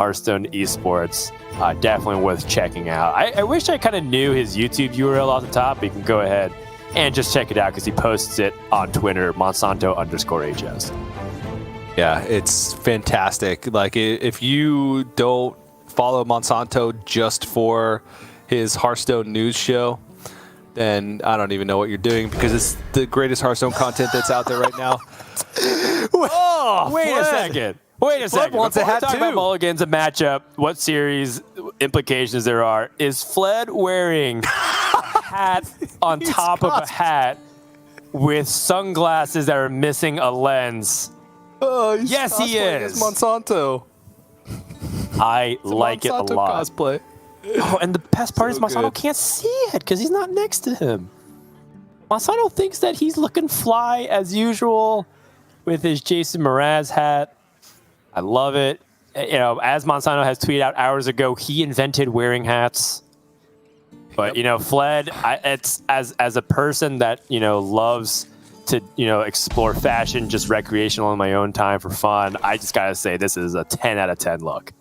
Hearthstone Esports. Definitely worth checking out. I wish I kind of knew his YouTube URL off the top, but you can go ahead and just check it out because he posts it on Twitter, Monsanto_HS. Yeah, it's fantastic. Like, if you don't follow Monsanto just for his Hearthstone news show, then I don't even know what you're doing, because it's the greatest Hearthstone content that's out there right now. Wait a second. Wait a second. Wants a hat talk too. about Mulligan's a matchup, what series implications there are. Is Fled wearing a hat on top of a hat with sunglasses that are missing a lens? Oh, Yes, he is. Monsanto. I like it a Monsanto lot. cosplay. Oh, and the best part is So Monsanto good. can't see it because he's not next to him. Monsanto thinks that he's looking fly as usual with his Jason Mraz hat. I love it. You know, as Monsanto has tweeted out hours ago, he invented wearing hats. But, you know, Fled, it's as a person that, you know, loves to, you know, explore fashion just recreational in my own time for fun, I just got to say this is a 10 out of 10 look.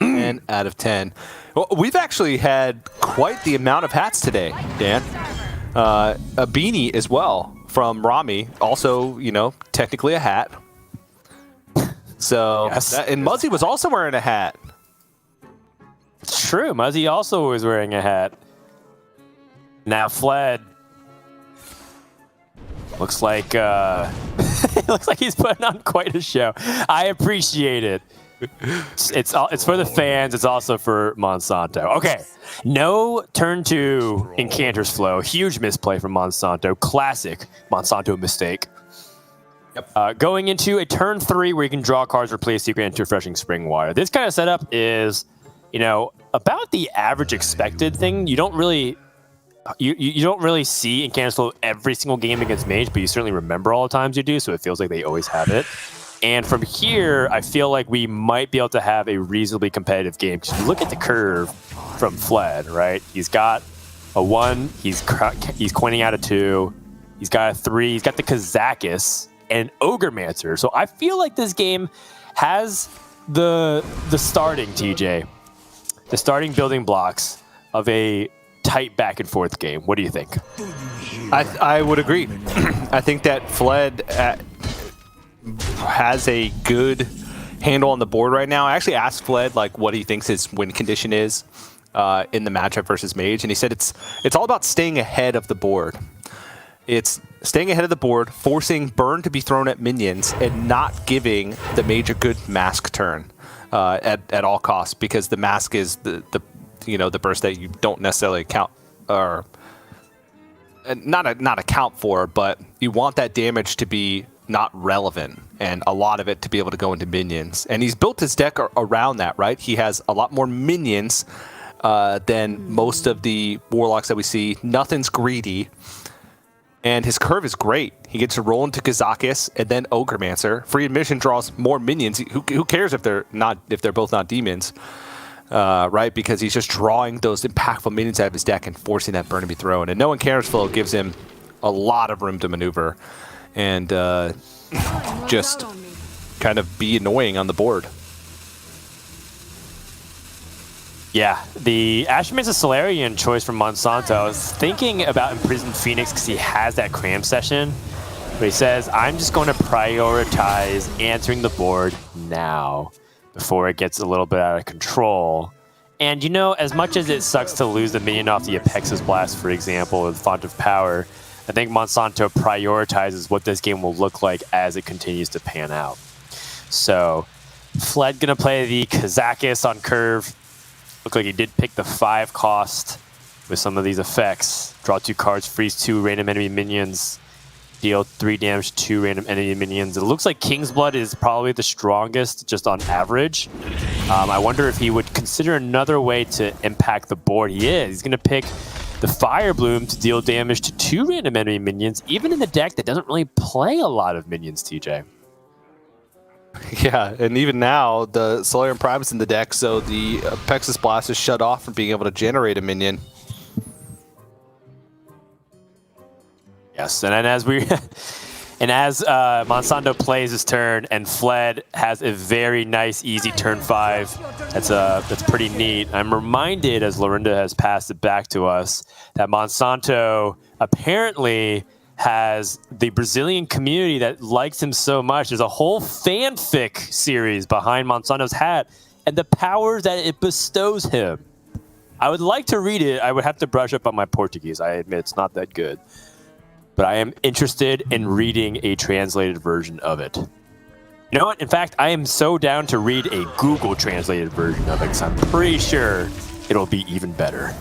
10 out of 10. Well, we've actually had quite the amount of hats today, Dan. A beanie as well from Rami. Also, you know, technically a hat. So, Yes. And Muzzy was also wearing a hat. It's true. Muzzy also was wearing a hat. Now Fled looks like looks like he's putting on quite a show. I appreciate it. It's for the fans. It's also for Monsanto. Okay, no turn to Encanter's Flow. Huge misplay from Monsanto. Classic Monsanto mistake. Yep. Going into a turn 3 where you can draw cards or play a secret into Refreshing Spring Water. This kind of setup is, you know, about the average expected thing. You don't really you don't really see Encanter's Flow every single game against Mage, but you certainly remember all the times you do, so it feels like they always have it. And from here, I feel like we might be able to have a reasonably competitive game. Because you look at the curve from Fled, right? He's got a 1, he's coining out a 2, he's got a 3, he's got the Kazakis, and Ogremancer. So I feel like this game has the starting, TJ, the starting building blocks of a tight back and forth game. What do you think? I would agree. I think that Fled has a good handle on the board right now. I actually asked Fled like what he thinks his win condition is in the matchup versus Mage, and he said it's all about staying ahead of the board. It's staying ahead of the board, forcing burn to be thrown at minions, and not giving the Mage a good mask turn at all costs, because the mask is the burst that you don't necessarily account or not account for, but you want that damage to be not relevant, and a lot of it to be able to go into minions. And he's built his deck around that, right? He has a lot more minions than most of the warlocks that we see. Nothing's greedy. And his curve is great. He gets to roll into Kazakis and then Ogremancer. Free admission draws more minions. Who cares if they're both not demons, right? Because he's just drawing those impactful minions out of his deck and forcing that burn to be thrown. And no Encanter's Flow gives him a lot of room to maneuver and just kind of be annoying on the board. Yeah, the Ashman's Solarian choice from Monsanto. I was thinking about Imprisoned Phoenix because he has that cram session. But he says, I'm just going to prioritize answering the board now before it gets a little bit out of control. And, you know, as much as it sucks to lose the minion off the Apexis Blast, for example, with Font of Power, I think Monsanto prioritizes what this game will look like as it continues to pan out. So, Fled going to play the Kazakis on curve. Look like he did pick the 5 cost with some of these effects. Draw 2 cards, freeze 2 random enemy minions, deal 3 damage to 2 random enemy minions. It looks like King's Blood is probably the strongest just on average. I wonder if he would consider another way to impact the board. He is. He's going to pick the Fire Bloom to deal damage to 2 random enemy minions, even in the deck that doesn't really play a lot of minions, TJ. Yeah, and even now, the Solarian Prime is in the deck, so the Apexis Blast is shut off from being able to generate a minion. Yes, and then as we And as Monsanto plays his turn and Fled has a very nice, easy turn 5, that's pretty neat. I'm reminded, as Lorinda has passed it back to us, that Monsanto apparently has the Brazilian community that likes him so much. There's a whole fanfic series behind Monsanto's hat and the powers that it bestows him. I would like to read it. I would have to brush up on my Portuguese. I admit it's not that good. But I am interested in reading a translated version of it. You know what? In fact, I am so down to read a Google translated version of it because I'm pretty sure it'll be even better.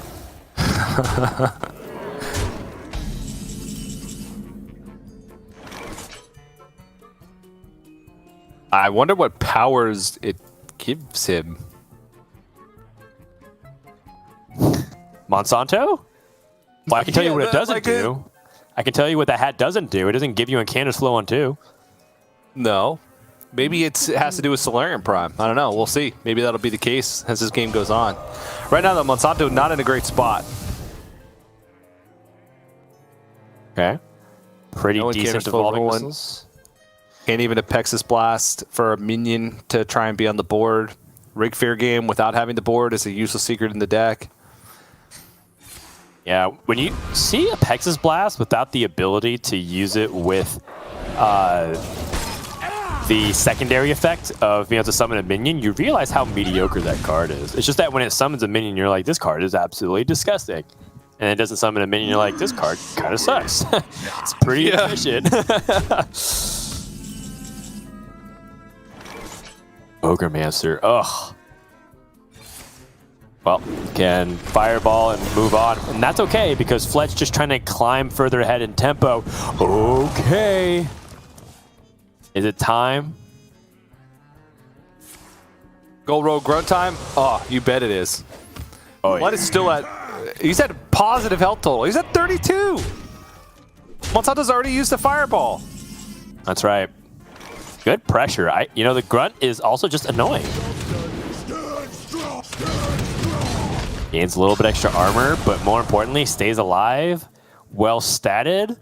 I wonder what powers it gives him. Monsanto? Well, I can tell you what it doesn't do. I can tell you what the hat doesn't do. It doesn't give you Incander's Flow on 2. No. Maybe it has to do with Solarium Prime. I don't know. We'll see. Maybe that'll be the case as this game goes on. Right now, though, Monsanto not in a great spot. Okay. Pretty No decent Incander's Flow evolving rolling. missiles. Can't even Apexis Blast for a minion to try and be on the board. Rig Fair game without having the board is a useless secret in the deck. Yeah, when you see a Apexis Blast without the ability to use it with the secondary effect of being able to summon a minion, you realize how mediocre that card is. It's just that when it summons a minion, you're like, this card is absolutely disgusting. And it doesn't summon a minion, you're like, this card kind of sucks. It's pretty efficient. Grandmaster, ugh. Well, can fireball and move on. And that's okay, because Fletch just trying to climb further ahead in tempo. Okay. Is it time? Gold Road Grunt time? Oh, you bet it is. Oh, Blood is still at... He's at positive health total. He's at 32. Monsanto's already used the fireball. That's right. Good pressure. You know, the Grunt is also just annoying. Gains a little bit extra armor, but more importantly, stays alive. Well statted.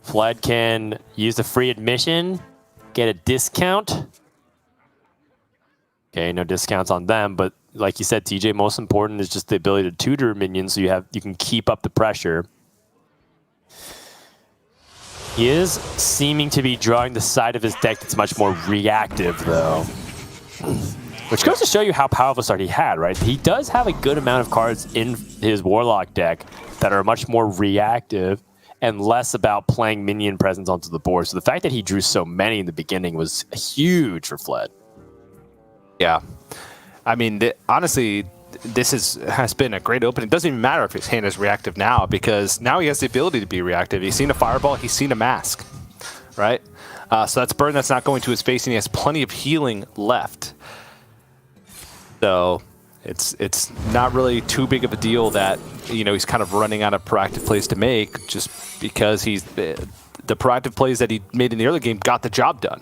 Flood can use the free admission, get a discount. Okay, no discounts on them, but like you said, TJ, most important is just the ability to tutor minions so you can keep up the pressure. He is seeming to be drawing the side of his deck that's much more reactive, though. Which goes to show you how powerful start he had, right? He does have a good amount of cards in his Warlock deck that are much more reactive and less about playing minion presence onto the board. So the fact that he drew so many in the beginning was huge for Fled. Yeah. I mean, honestly, this has been a great opening. It doesn't even matter if his hand is reactive now, because now he has the ability to be reactive. He's seen a fireball, he's seen a mask, right? So that's burn that's not going to his face, and he has plenty of healing left. So it's not really too big of a deal that, you know, he's kind of running out of proactive plays to make, just because he's the proactive plays that he made in the early game got the job done.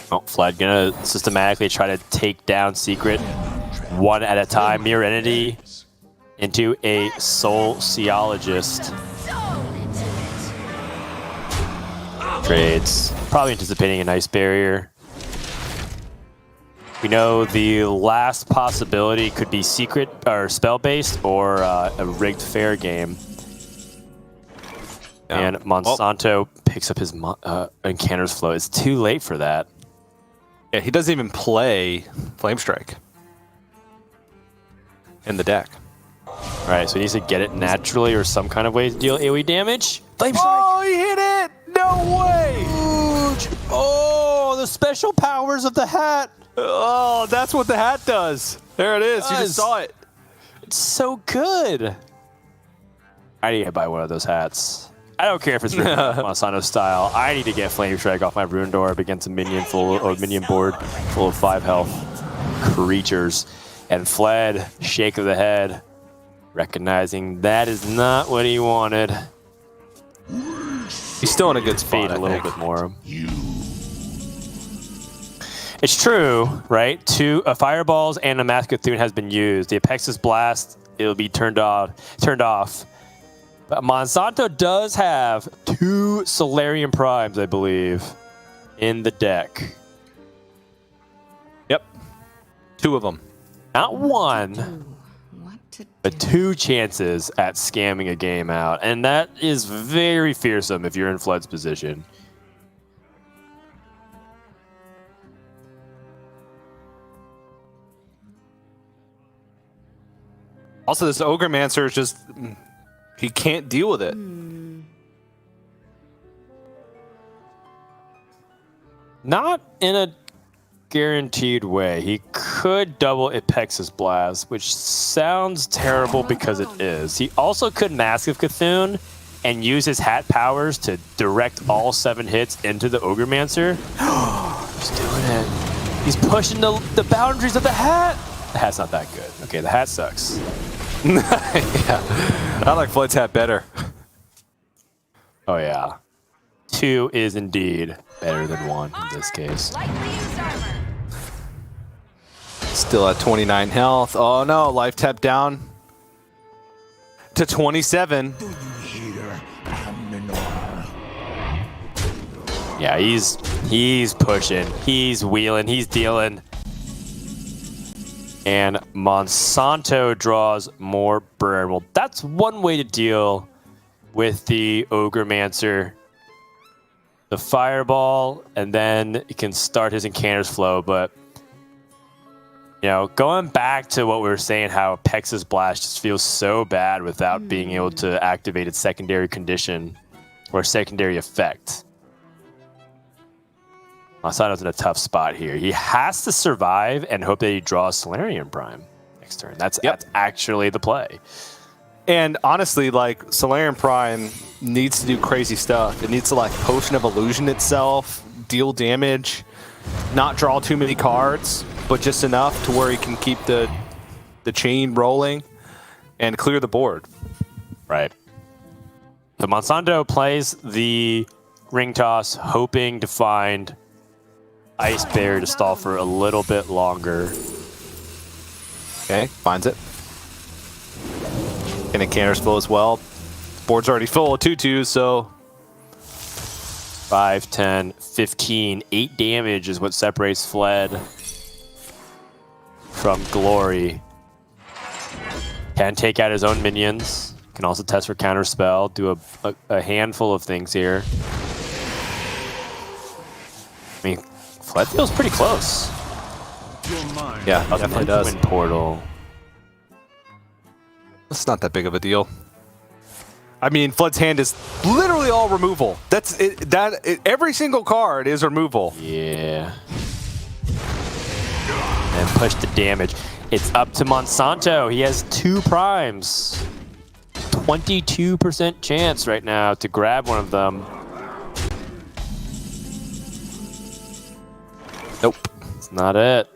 Oh, Fled gonna systematically try to take down Secret one at a time. Mirror Entity into a Soulciologist. Trades. Probably anticipating a nice barrier. We know the last possibility could be Secret or spell-based or a rigged fair game. Yeah. And Monsanto picks up his Incander's Flow. It's too late for that. Yeah, he doesn't even play Flame Strike in the deck. All right, so he needs to get it naturally or some kind of way to deal AoE damage. Flame Strike! Oh, he hit it! No way! Huge! Oh, the special powers of the hat! Oh, that's what the hat does. There it is. You just saw it. It's so good. I need to buy one of those hats. I don't care if it's Monsanto style. I need to get Flame Strike off my Ruined Orb against a minion minion board full of 5 health creatures. And Fled, shake of the head, recognizing that is not what he wanted. He's still in a good spot. Fade a little bit more. It's true, right? Two fireballs and a Mask of Thune has been used. The Apexis Blast, it'll be turned off. But Monsanto does have 2 Solarian Primes, I believe, in the deck. Yep. 2 of them. Not 1, but 2 chances at scamming a game out. And that is very fearsome if you're in Flood's position. Also, this Ogremancer is just... He can't deal with it. Not in a guaranteed way. He could double Ipex's Blast, which sounds terrible because it is. He also could Massive Cthulhu and use his hat powers to direct all 7 hits into the Ogremancer. He's doing it. He's pushing the boundaries of the hat. The hat's not that good. Okay, the hat sucks. Yeah. I like Flood's hat better. Oh, yeah. 2 is indeed better than 1 in this case. Still at 29 health. Oh no, life tap down to 27. Yeah, he's pushing. He's wheeling. He's dealing. And Monsanto draws more burn. Well, that's one way to deal with the Ogremancer. The Fireball, and then he can start his Encounters flow. But, you know, going back to what we were saying, how Pex's Blast just feels so bad without being able to activate its secondary condition or secondary effect. Monsanto's in a tough spot here. He has to survive and hope that he draws Solarian Prime next turn. That's actually the play. And honestly, like, Solarian Prime needs to do crazy stuff. It needs to, like, Potion of Illusion itself, deal damage, not draw too many cards, but just enough to where he can keep the chain rolling and clear the board. Right. The Monsanto plays the Ring Toss, hoping to find Ice Bear to stall for a little bit longer. Okay, finds it. And it Encounters flow as well. Board's already full of 2/2, so 5, 10, 15, 8 damage is what separates Fled from Glory. Can take out his own minions. Can also test for Counterspell. Do a handful of things here. I mean, Fled feels pretty close. yeah, definitely does. Twin Portal. It's not that big of a deal. I mean, Flood's hand is literally all removal. That's it. Every single card is removal. Yeah. And push the damage. It's up to Monsanto. He has 2 primes. 22% chance right now to grab one of them. Nope. It's not it.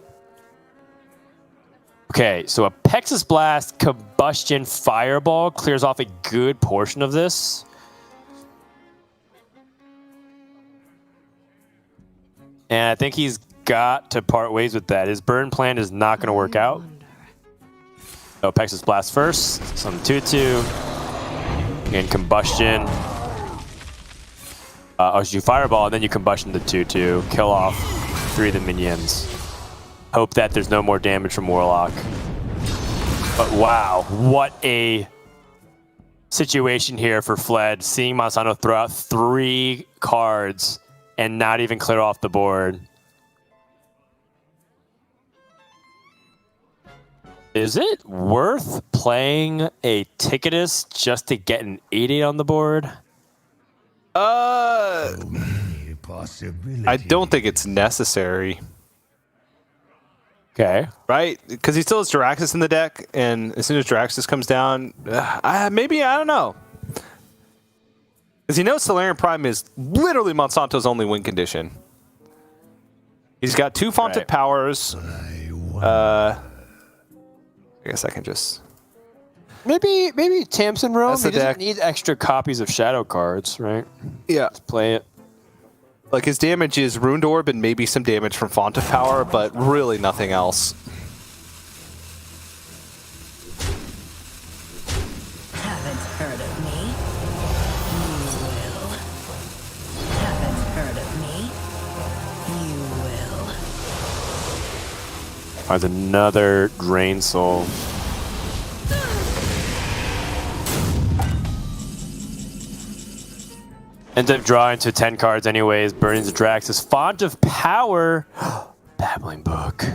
Okay, so a Pex's Blast, Combustion, Fireball clears off a good portion of this. And I think he's got to part ways with that. His burn plan is not going to work out. So Pex's Blast first, some 2/2, and Combustion. You Fireball, and then you Combustion the 2/2, kill off 3 of the minions. Hope that there's no more damage from Warlock. But wow, what a situation here for Fled. Seeing Monsanto throw out 3 cards and not even clear off the board. Is it worth playing a Ticketus just to get an 8/8 on the board? I don't think it's necessary. Okay. Right? Because he still has Jiraxis in the deck, and as soon as Jiraxis comes down, maybe, I don't know. Because he knows Solarian Prime is literally Monsanto's only win condition. He's got 2 Fonted Powers. I guess I can just... Maybe Tamsin Rome. That's the He doesn't deck. need extra copies of Shadow cards, right? Yeah. Let's play it. Like, his damage is Ruined Orb and maybe some damage from Font of Power, but really nothing else. Haven't heard of me. Finds another Drain Soul. Ends up drawing to 10 cards anyways. Burns Drax's Font of Power. Babbling Book.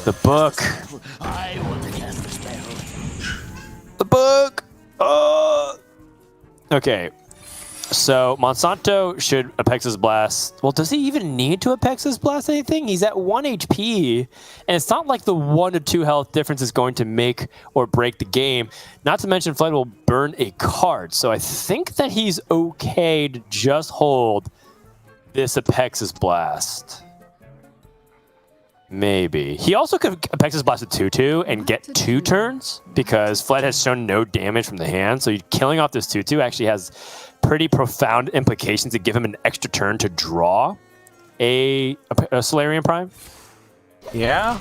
The book. I want to cast a spell. The book. Oh. Okay. So Monsanto should Apexis Blast. Well, does he even need to Apexis Blast anything? He's at 1 HP, and it's not like the 1 to 2 health difference is going to make or break the game. Not to mention, Flood will burn a card. So I think that he's okay to just hold this Apexis Blast. Maybe. He also could Apexis Blast a 2-2 and get 2 turns because Fled has shown no damage from the hand. So killing off this 2-2 actually has pretty profound implications to give him an extra turn to draw a Solarian Prime. Yeah.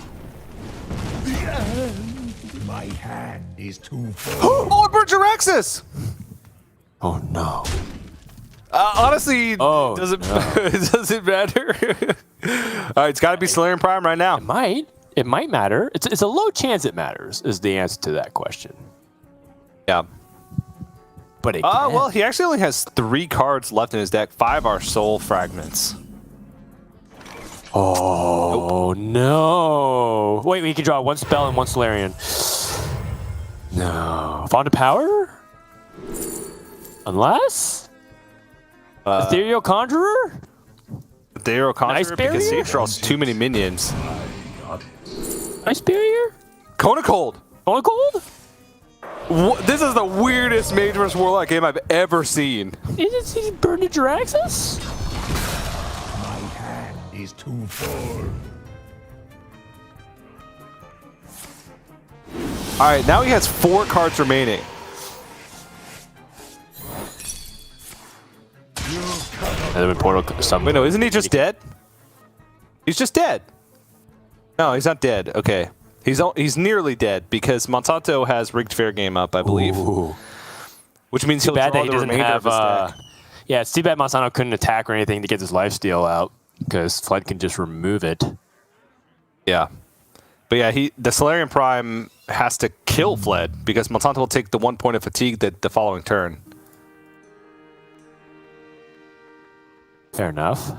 My hand is too full. Oh, it burned Jiraxis! Oh no. Honestly, Oh, does it matter? All right, it's got to be Solarian Prime right now. It might matter. It's a low chance it matters is the answer to that question. Yeah. But it well, he actually only has 3 cards left in his deck. 5 are Soul Fragments. Oh, no. Wait, we can draw 1 spell and 1 Solarian. No. Font of Power? Unless? Ethereal Conjurer? Ethereal Conjurer because Barrier? he draws too many minions. Ice Barrier? Cone of Cold. Cone of Cold? This is the weirdest Mage vs. Warlock game I've ever seen. Is it Burn to Jiraxis? My hand is too full. All right, now he has 4 cards remaining. And then Portal summon. Wait, no, isn't he just dead? He's just dead. No, he's not dead. Okay. He's nearly dead because Monsanto has rigged fair game up, I believe. Ooh. Which means he'll Bad draw that he the doesn't remainder have. of his deck. Yeah, it's too bad Monsanto couldn't attack or anything to get this lifesteal out because Flood can just remove it. Yeah. But yeah, the Solarian Prime has to kill Fled because Monsanto will take the 1 point of fatigue the following turn. Fair enough.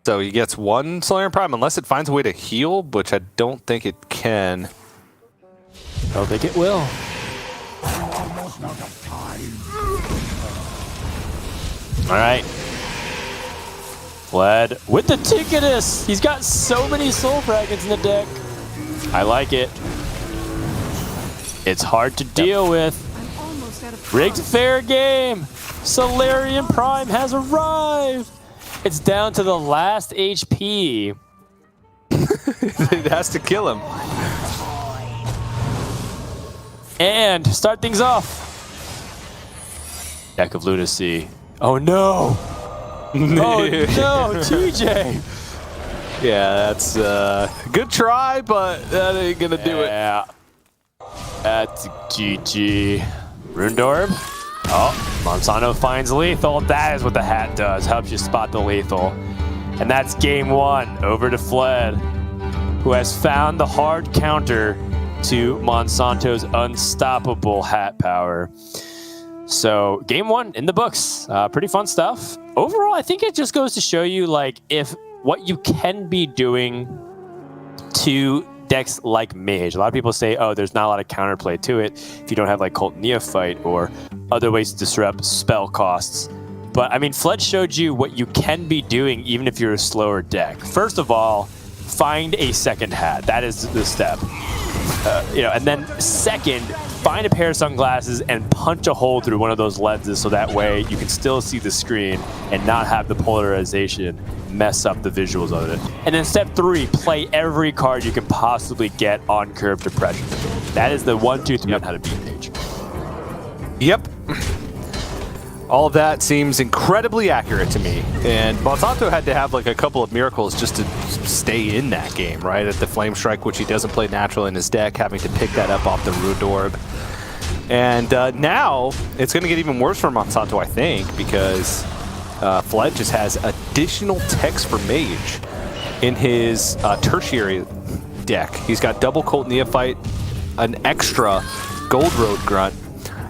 So he gets 1 Solarian Prime unless it finds a way to heal, which I don't think it can. I don't think it will. Almost out of time. All right. Fled with the Ticketus. He's got so many Soul Fragments in the deck. I like it. It's hard to deal with. I'm almost out of Rigged fair game. Solarian Prime has arrived. It's down to the last HP. It has to kill him. And start things off. Deck of Lunacy. Oh no. Oh no, TJ. Yeah, that's good try, but that ain't gonna do it. Yeah. That's GG. Rundorb. Oh, Monsanto finds lethal. That is what the hat does. Helps you spot the lethal. And that's game 1. Over to Fled, who has found the hard counter to Monsanto's unstoppable hat power. So game 1 in the books. Pretty fun stuff. Overall, I think it just goes to show you like if what you can be doing to decks like Mage. A lot of people say, oh, there's not a lot of counterplay to it if you don't have like Cult Neophyte or other ways to disrupt spell costs. But I mean, Fled showed you what you can be doing even if you're a slower deck. First of all, find a second hat. That is the step. And then second, find a pair of sunglasses and punch a hole through one of those lenses so that way you can still see the screen and not have the polarization mess up the visuals of it. And then step 3, play every card you can possibly get on Curve Depression. That is the 1, 2, 3 on how to beat Mage. Yep. All of that seems incredibly accurate to me. And Monsanto had to have like a couple of miracles just to stay in that game, right? At the Flame Strike, which he doesn't play natural in his deck, having to pick that up off the Rude Orb. And now it's going to get even worse for Monsanto, I think, because Fled just has additional text for Mage. in his tertiary deck. He's got double Cult Neophyte, an extra Gold Road Grunt,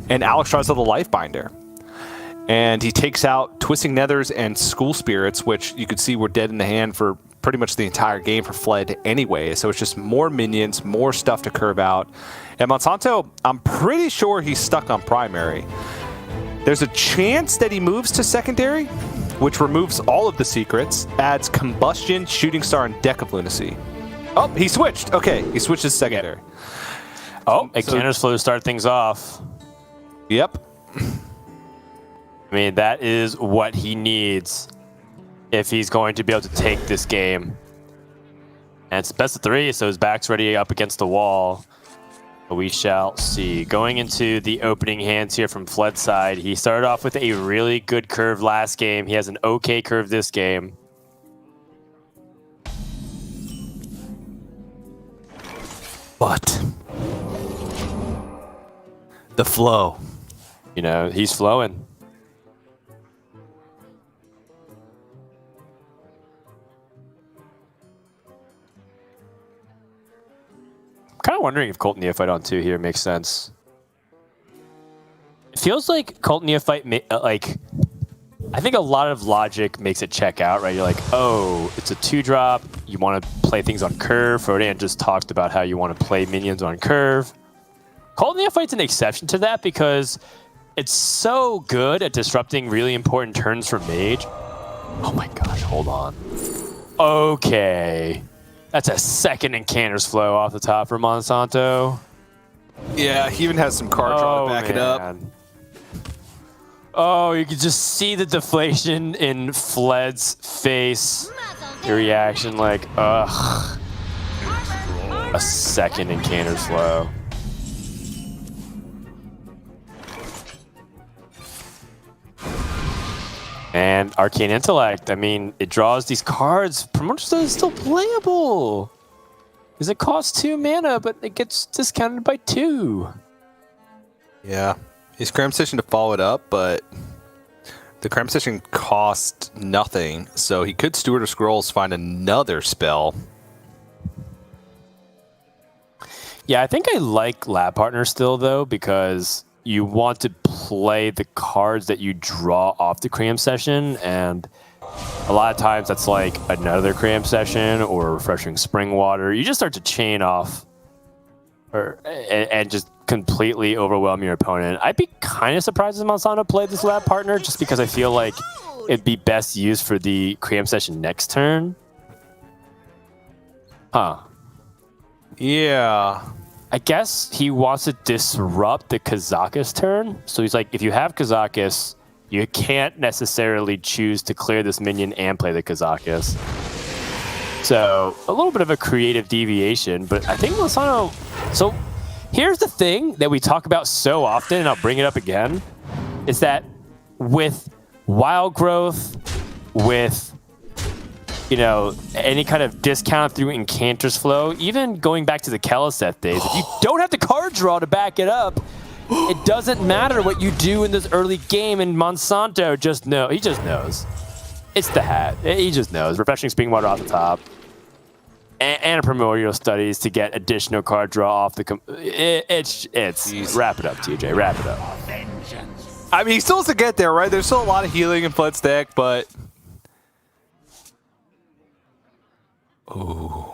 and Alexstrasza the Lifebinder. And he takes out Twisting Nethers and School Spirits, which you could see were dead in the hand for pretty much the entire game for Fled anyway. So it's just more minions, more stuff to curve out. And Monsanto, I'm pretty sure he's stuck on primary. There's a chance that he moves to secondary, which removes all of the secrets, adds Combustion, Shooting Star, and Deck of Lunacy. Oh, he switched. Okay, he switched to secondary. Oh, a Canner's Flow to start things off. Yep. I mean, that is what he needs if he's going to be able to take this game. And it's best of 3, so his back's ready up against the wall. But we shall see. Going into the opening hands here from Fled's side, he started off with a really good curve last game. He has an okay curve this game. But the flow. You know, he's flowing. Kind of wondering if Cult Neophyte on 2 here makes sense. It feels like Cult Neophyte, like, I think a lot of logic makes it check out, right? You're like, oh, it's a 2-drop. You want to play things on curve. Frodan just talked about how you want to play minions on curve. Cult Neophyte's an exception to that because it's so good at disrupting really important turns for Mage. Oh my gosh, hold on. Okay. That's a second Incanter's Flow off the top for Monsanto. Yeah, he even has some card draw to back it up. Oh, you can just see the deflation in Fled's face. The reaction like, ugh. A second Incanter's Flow. And Arcane Intellect, I mean, it draws these cards. Promoter Stone is still playable. Because it costs 2 mana, but it gets discounted by 2. Yeah. He's Cram Session to follow it up, but the Cram Session cost nothing. So he could Steward of Scrolls find another spell. Yeah, I think I like Lab Partner still, though, because you want to play the cards that you draw off the Cram Session, and a lot of times that's like another Cram Session or Refreshing Spring Water. You just start to chain off and just completely overwhelm your opponent. I'd be kind of surprised if Monsanto played this Lab Partner just because I feel like it'd be best used for the Cram Session next turn. Huh. Yeah. I guess he wants to disrupt the Kazakus turn. So he's like, if you have Kazakus, you can't necessarily choose to clear this minion and play the Kazakus. So a little bit of a creative deviation, but I think Monsanto... So here's the thing that we talk about so often, and I'll bring it up again, is that with Wild Growth, with... you know, any kind of discount through Incanter's Flow, even going back to the Keleseth days, if you don't have the card draw to back it up, it doesn't matter what you do in this early game, and Monsanto just knows. He just knows. It's the hat. He just knows. Refreshing Spring Water off the top. And a Primordial Studies to get additional card draw off the... It's wrap it up, TJ. Wrap it up. I mean, he still has to get there, right? There's still a lot of healing in Fled's deck, but... Ooh.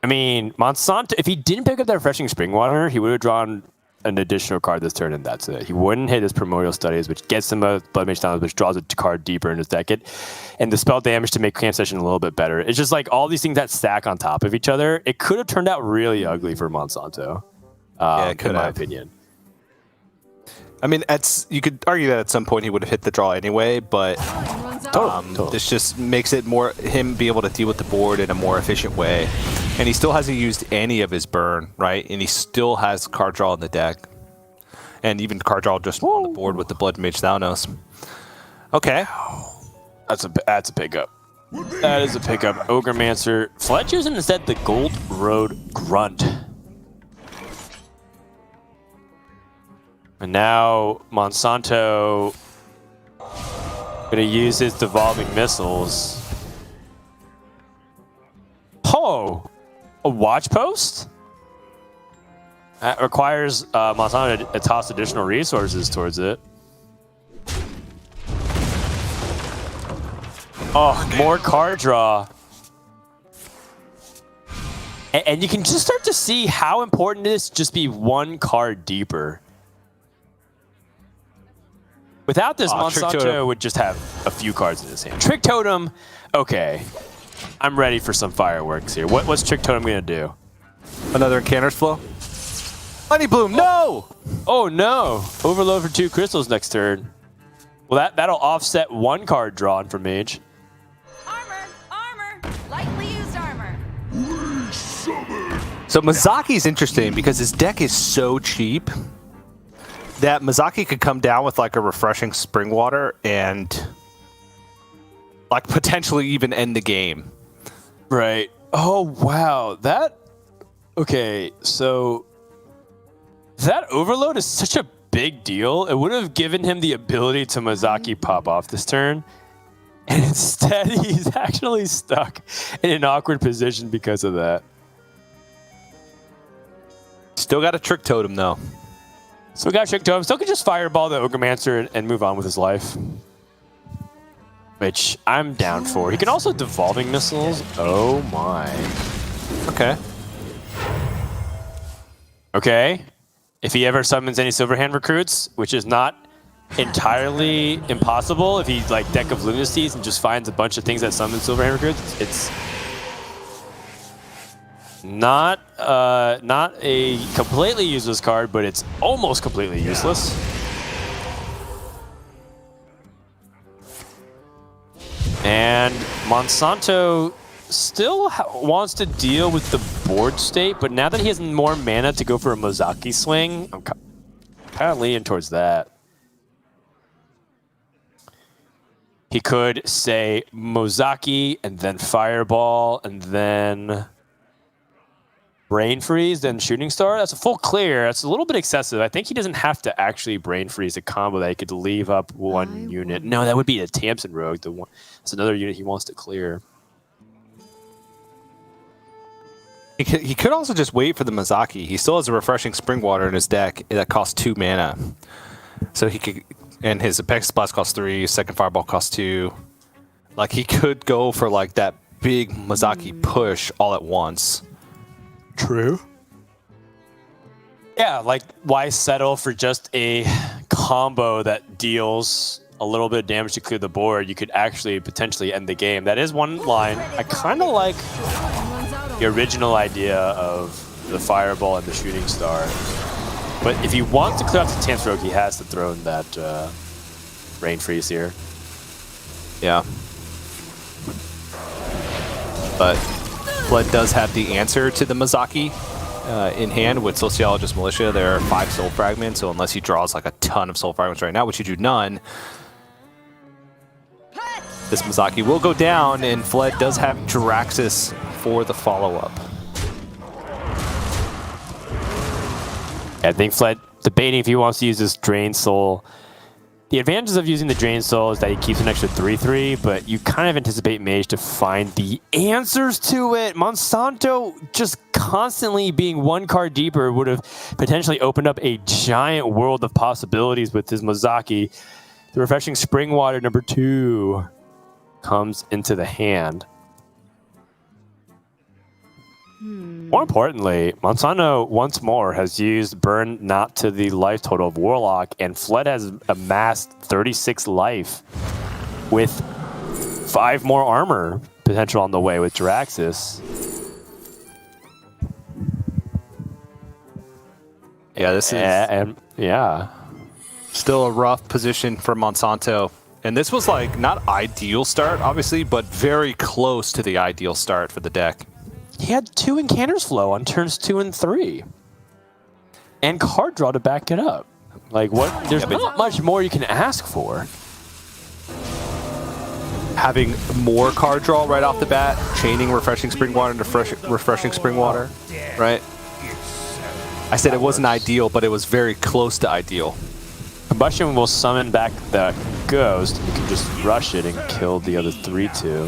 I mean, Monsanto, if he didn't pick up that Refreshing Spring Water, he would have drawn an additional card this turn, and that's it. He wouldn't hit his Primordial Studies, which gets him a Blood Mage Down, which draws a card deeper in his deck. And the spell damage to make Cram Session a little bit better. It's just like all these things that stack on top of each other. It could have turned out really ugly for Monsanto, yeah, it could in my have. opinion. I mean, you could argue that at some point he would have hit the draw anyway, but Totally. this just makes it more him be able to deal with the board in a more efficient way. And he still hasn't used any of his burn, right? And he still has card draw in the deck. And even card draw just on the board with the Blood Mage Thanos. Okay. That's a pickup. That is a pickup. Ogremancer. Fletcher's instead the Gold Road Grunt. And now Monsanto gonna use his Devolving Missiles. Oh, a watch post? That requires Monsanto to toss additional resources towards it. Oh, more card draw. And you can just start to see how important it is to just be one card deeper. Without this, Monsanto would just have a few cards in his hand. Trick Totem, okay. I'm ready for some fireworks here. What's Trick Totem going to do? Another Encanter's Flow? Honey Bloom, no! Oh no! Overload for 2 crystals next turn. Well, that'll offset 1 card drawn from Mage. Armor! Lightly used armor. So Mazaki's interesting because his deck is so cheap that Mazaki could come down with like a refreshing spring water and like potentially even end the game. Right. Oh wow. Okay, so that overload is such a big deal. It would have given him the ability to Mazaki pop off this turn. And instead he's actually stuck in an awkward position because of that. Still got a Trick Totem though. So we got Trick Totem. Still could just fireball the Ogremancer and move on with his life. Which I'm down for. He can also Devolving Missiles. Oh my. Okay. Okay. If he ever summons any Silverhand recruits, which is not entirely impossible, if he like Deck of Lunacies and just finds a bunch of things that summon Silverhand recruits, it's not a completely useless card, but it's almost completely useless. And Monsanto still wants to deal with the board state, but now that he has more mana to go for a Mozaki swing, I'm kind of leaning towards that. He could say Mozaki and then Fireball and then Brain Freeze, then Shooting Star. That's a full clear. That's a little bit excessive. I think he doesn't have to actually Brain Freeze a combo that he could leave up one unit. No, that would be a Tamsin Rogue. That's another unit he wants to clear. He could also just wait for the Mazaki. He still has a Refreshing Spring Water in his deck that costs 2 mana. So he could, and his Apex Blast costs 3, second Fireball costs 2. Like he could go for like that big Mazaki push all at once. True. Yeah, like why settle for just a combo that deals a little bit of damage to clear the board? You could actually potentially end the game. That is one line. I kind of like the original idea of the Fireball and the Shooting Star. But if he wants to clear out the Tamsin Rogue, he has to throw in that Rain Freeze here. Yeah. But Blood does have the answer to the Mazaki in hand with Sociologist Militia. There are 5 Soul Fragments, so unless he draws like a ton of Soul Fragments right now, which you do none, this Mazaki will go down, and Fled does have Jiraxis for the follow-up. I think Fled debating if he wants to use this Drain Soul. The advantages of using the Drain Soul is that he keeps an extra 3/3, but you kind of anticipate Mage to find the answers to it. Monsanto just constantly being 1 card deeper would have potentially opened up a giant world of possibilities with his Mozaki. The Refreshing Spring Water number 2 comes into the hand. More importantly, Monsanto once more has used Burn not to the life total of Warlock, and Fled has amassed 36 life with 5 more armor potential on the way with Jiraxis. Yeah, this is yeah, still a rough position for Monsanto. And this was like not ideal start, obviously, but very close to the ideal start for the deck. He had 2 Encounters Flow on turns 2 and 3. And card draw to back it up. Like, what? There's not much more you can ask for. Having more card draw right off the bat, chaining Refreshing Spring Water into Refreshing Spring Water, right? I said it wasn't ideal, but it was very close to ideal. Combustion will summon back the Ghost. You can just rush it and kill the other 3/2.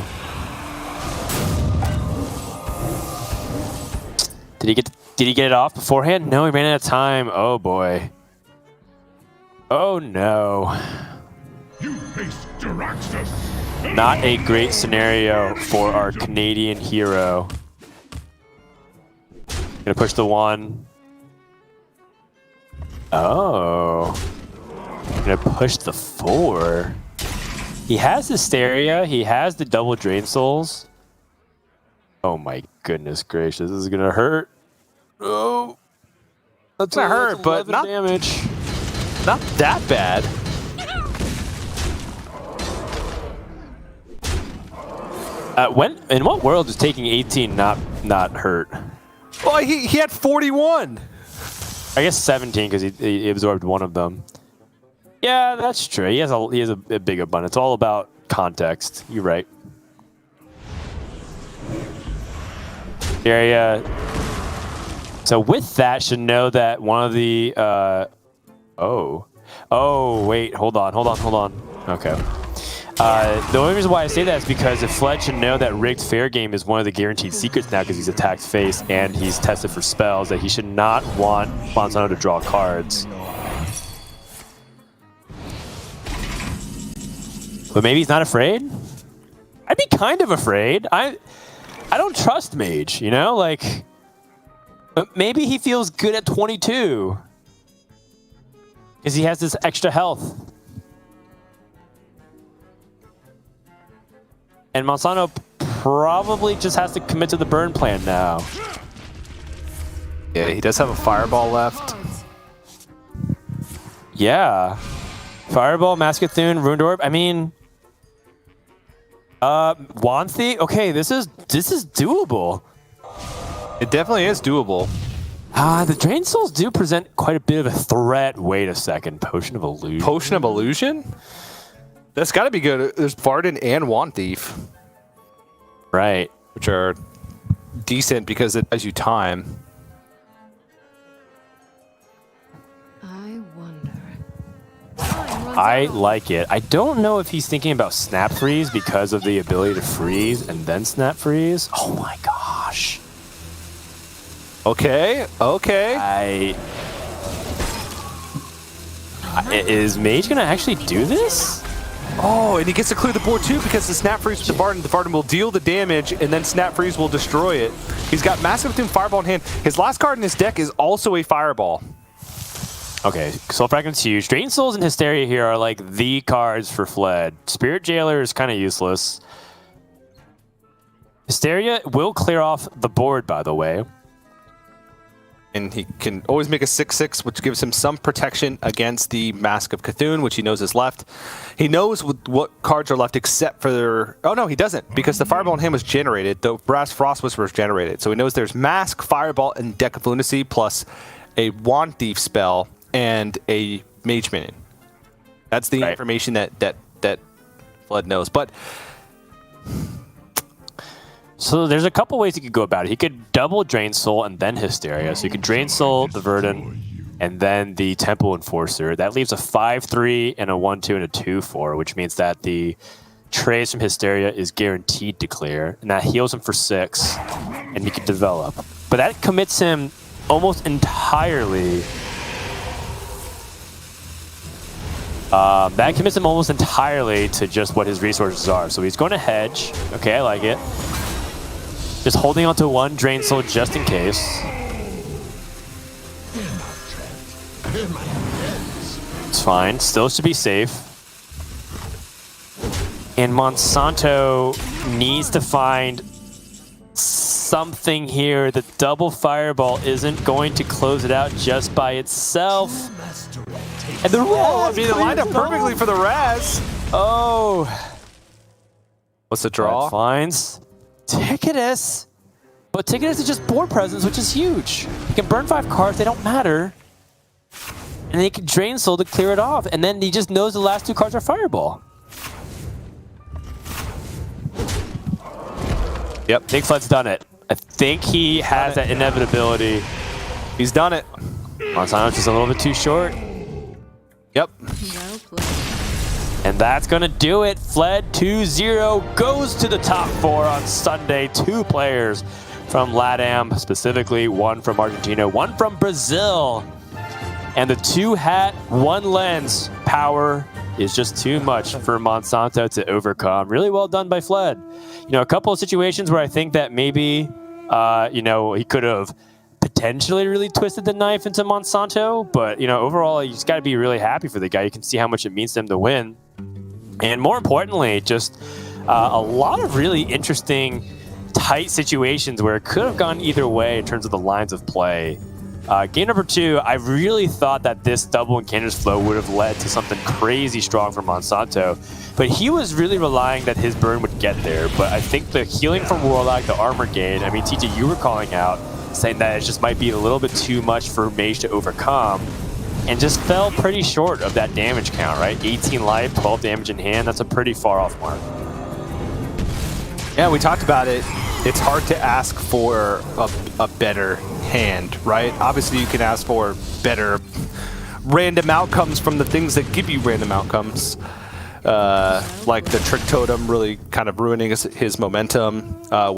Did he get it off beforehand? No, he ran out of time. Oh boy. Oh no. You face Grandmasters. Not a great scenario for our Canadian hero. Gonna push the 1. Oh. Gonna push the 4. He has Hysteria. He has the double Drain Souls. Oh my goodness gracious. This is gonna hurt. Oh. That's gonna hurt, but not damage. Not that bad. In what world is taking 18 not hurt? Well, he had 41. I guess 17 because he absorbed one of them. Yeah, that's true. He has a big abundance. It's all about context. You're right. Area. So with that, should know that one of the oh wait, hold on. Okay. The only reason why I say that is because if Fled should know that rigged fair game is one of the guaranteed secrets now because he's attacked face and he's tested for spells, that he should not want Monsanto to draw cards. But maybe he's not afraid? I'd be kind of afraid. I don't trust Mage, you know? Like, but maybe he feels good at 22. Because he has this extra health. And Monsanto probably just has to commit to the burn plan now. Yeah, he does have a fireball left. Yeah. Fireball, Maskethune, Ruined Orb. I mean, Wanthy. Okay, this is doable. It definitely is doable. The Drain Souls do present quite a bit of a threat. Wait a second. Potion of Illusion. Potion of Illusion? That's got to be good. There's Varden and Wand Thief. Right. Which are decent because it has you time. I wonder. I like it. I don't know if he's thinking about Snap Freeze because of the ability to freeze and then Snap Freeze. Oh my gosh. Okay. Is Mage going to actually do this? Oh, and he gets to clear the board too because the Snap Freeze with the Varden. The Varden will deal the damage and then Snap Freeze will destroy it. He's got Massive Doom Fireball in hand. His last card in his deck is also a Fireball. Okay, Soul Fragment's huge. Drain Souls and Hysteria here are like the cards for Fled. Spirit Jailer is kind of useless. Hysteria will clear off the board, by the way. And he can always make a 6/6, which gives him some protection against the Mask of Cthulhu, which he knows is left. He knows what cards are left except for their... Oh, no, he doesn't, because the Fireball in him was generated. The Brass Frost Whisper was generated. So he knows there's Mask, Fireball, and Deck of Lunacy, plus a Wand Thief spell and a Mage Minion. That's the information that Flood knows. But... So there's a couple ways he could go about it. He could double Drain Soul and then Hysteria. So he could Drain Soul, the Verdant, and then the Temple Enforcer. That leaves a 5/3 and a 1/2 and a 2/4, which means that the Trace from Hysteria is guaranteed to clear, and that heals him for 6, and he can develop. But that commits him almost entirely. To just what his resources are. So he's going to hedge. Okay, I like it. Just holding on to one Drain Soul just in case. It's fine. Still should be safe. And Monsanto needs to find something here. The double Fireball isn't going to close it out just by itself. And the Raz! It lined up perfectly for the Raz. Oh. What's the draw? Finds Ticketus. But Ticketus is just board presence, which is huge. He can burn 5 cards, they don't matter. And then he can Drain Soul to clear it off. And then he just knows the last 2 cards are Fireball. Yep. Big Fled's done it. I think he has that inevitability. He's done it. Monsanto's just a little bit too short. Yep. Well played. And that's going to do it. Fled 2-0 goes to the top 4 on Sunday. 2 players from LATAM, specifically 1 from Argentina, 1 from Brazil. And the 2-hat, 1 lens power is just too much for Monsanto to overcome. Really well done by Fled. You know, a couple of situations where I think that maybe, you know, he could have potentially really twisted the knife into Monsanto, but, you know, overall, you just got to be really happy for the guy. You can see how much it means to him to win. And more importantly, just a lot of really interesting, tight situations where it could have gone either way in terms of the lines of play. Game number 2, I really thought that this double encounters flow would have led to something crazy strong for Monsanto, but he was really relying that his burn would get there. But I think the healing from Warlock, the armor gain, I mean, TJ, you were calling out, saying that it just might be a little bit too much for Mage to overcome, and just fell pretty short of that damage count, right? 18 life, 12 damage in hand, that's a pretty far off mark. Yeah, we talked about it. It's hard to ask for a better hand, right? Obviously, you can ask for better random outcomes from the things that give you random outcomes, like the Trick Totem really kind of ruining his momentum.